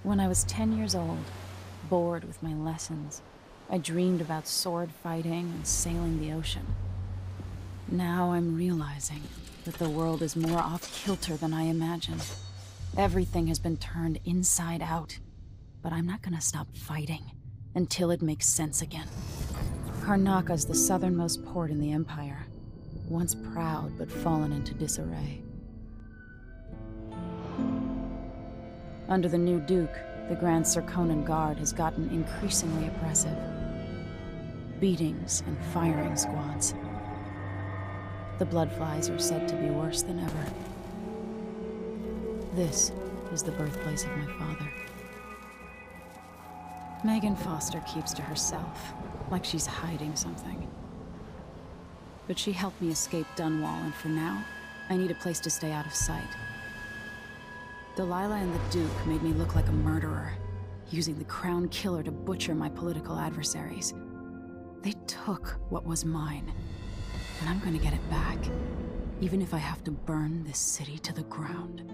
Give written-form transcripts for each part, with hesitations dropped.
When I was 10 years old, bored with my lessons, I dreamed about sword fighting and sailing the ocean. Now I'm realizing that the world is more off-kilter than I imagined. Everything has been turned inside out, but I'm not gonna stop fighting until it makes sense again. Karnaka's the southernmost port in the Empire, once proud but fallen into disarray. Under the new Duke, the Grand Serkonan Guard has gotten increasingly oppressive. Beatings and firing squads. The Bloodflies are said to be worse than ever. This is the birthplace of my father. Meagan Foster keeps to herself, like she's hiding something. But she helped me escape Dunwall, and for now, I need a place to stay out of sight. Delilah and the Duke made me look like a murderer, using the Crown Killer to butcher my political adversaries. They took what was mine, and I'm gonna get it back, even if I have to burn this city to the ground.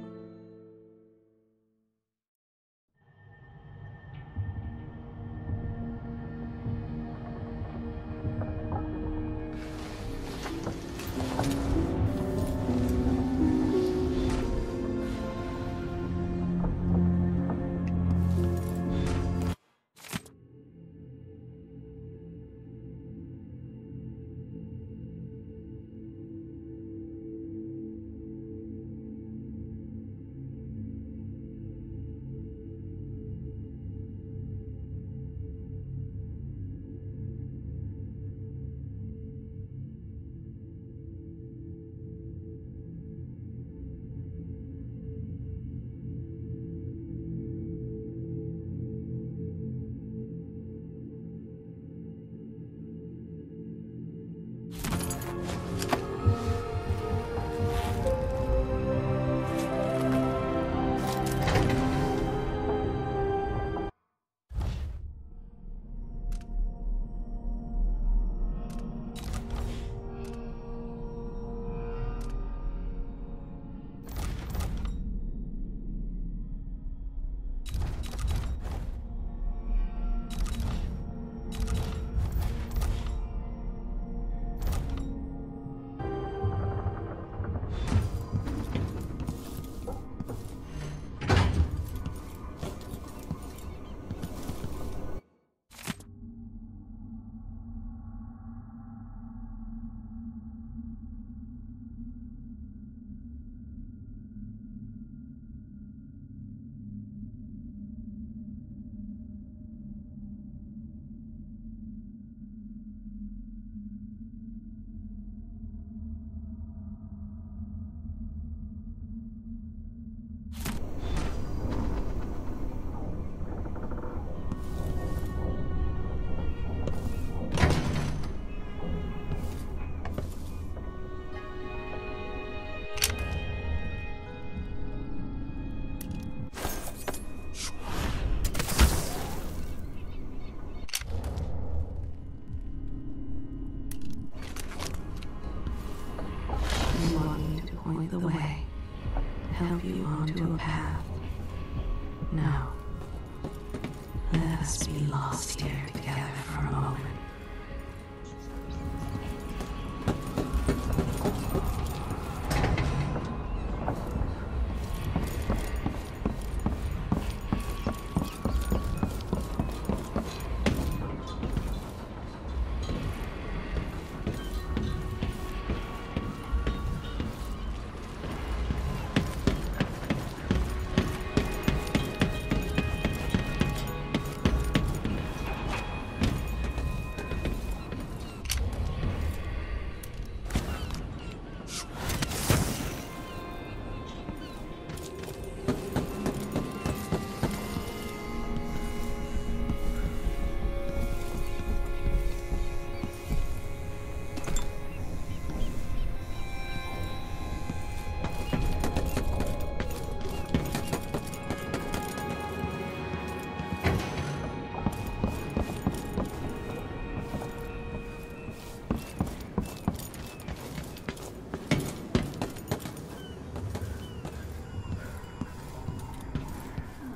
Point the way, help you onto a path. Now, let us be lost here together for a moment.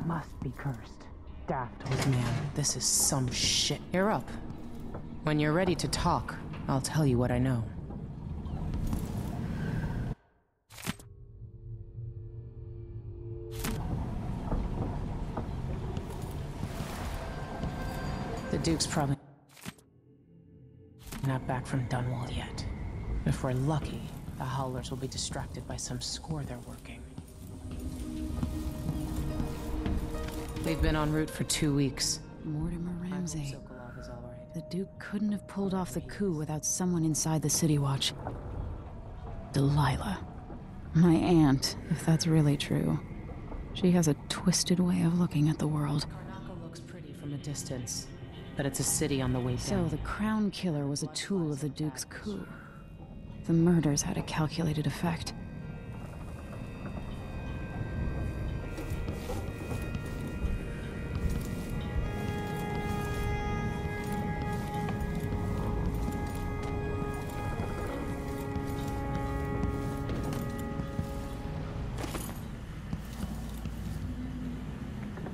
must be cursed. Daft man, this is some shit. You're up. When you're ready to talk, I'll tell you what I know. The Duke's probably not back from Dunwall yet. If we're lucky, the Howlers will be distracted by some score they're working. We've been en route for 2 weeks. Mortimer Ramsey. Sokolov is all right. The Duke couldn't have pulled off the coup without someone inside the City Watch. Delilah. My aunt, if that's really true. She has a twisted way of looking at the world. Karnaca looks pretty from a distance, but it's a city on the way down. So the Crown Killer was a tool of the Duke's coup. The murders had a calculated effect.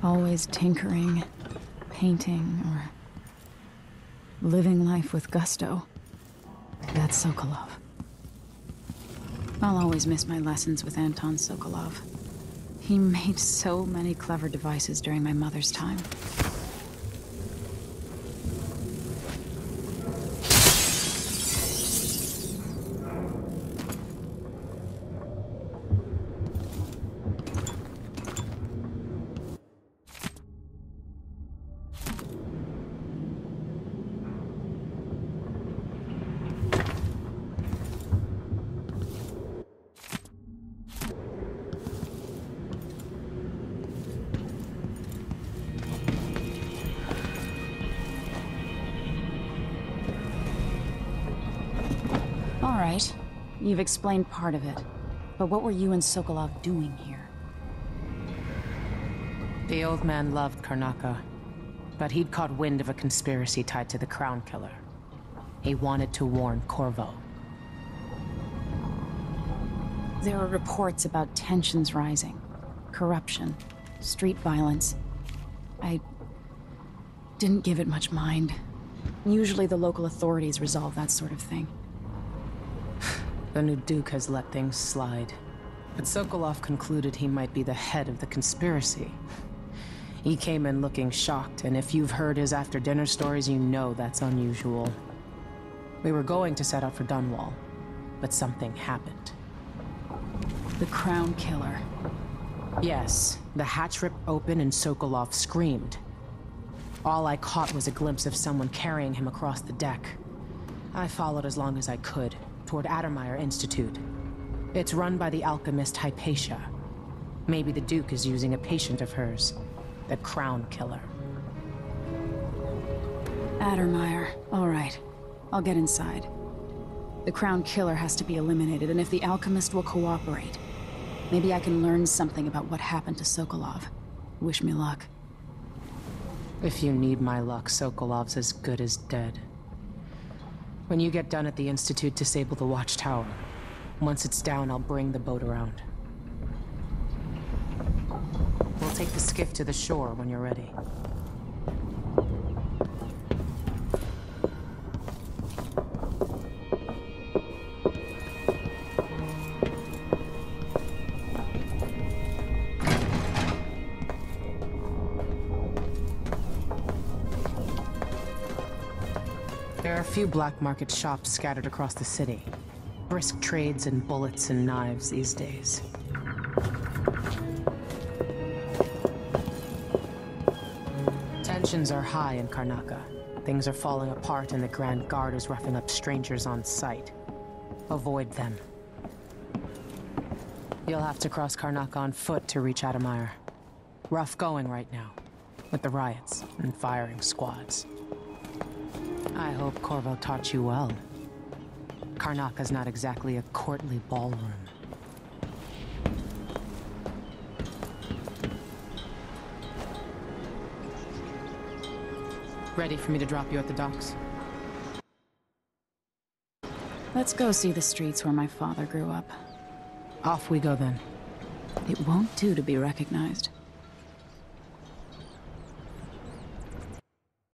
Always tinkering, painting, or living life with gusto. That's Sokolov. I'll always miss my lessons with Anton Sokolov. He made so many clever devices during my mother's time. All right, you've explained part of it. But what were you and Sokolov doing here? The old man loved Karnaca, but he'd caught wind of a conspiracy tied to the Crown Killer. He wanted to warn Corvo. There were reports about tensions rising, corruption, street violence. I didn't give it much mind. Usually the local authorities resolve that sort of thing. The new Duke has let things slide. But Sokolov concluded he might be the head of the conspiracy. He came in looking shocked, and if you've heard his after-dinner stories, you know that's unusual. We were going to set out for Dunwall, but something happened. The Crown Killer. Yes, the hatch ripped open and Sokolov screamed. All I caught was a glimpse of someone carrying him across the deck. I followed as long as I could, toward Addermeyer Institute. It's run by the alchemist Hypatia. Maybe the Duke is using a patient of hers, the Crown Killer. Addermeyer. All right. I'll get inside. The Crown Killer has to be eliminated, and if the alchemist will cooperate, maybe I can learn something about what happened to Sokolov. Wish me luck. If you need my luck, Sokolov's as good as dead. When you get done at the Institute, disable the watchtower. Once it's down, I'll bring the boat around. We'll take the skiff to the shore when you're ready. There are a few black market shops scattered across the city. Brisk trades in bullets and knives these days. Tensions are high in Karnaca. Things are falling apart and the Grand Guard is roughing up strangers on sight. Avoid them. You'll have to cross Karnaca on foot to reach Addermeyer. Rough going right now, with the riots and firing squads. I hope Corvo taught you well. Karnaca's not exactly a courtly ballroom. Ready for me to drop you at the docks? Let's go see the streets where my father grew up. Off we go then. It won't do to be recognized.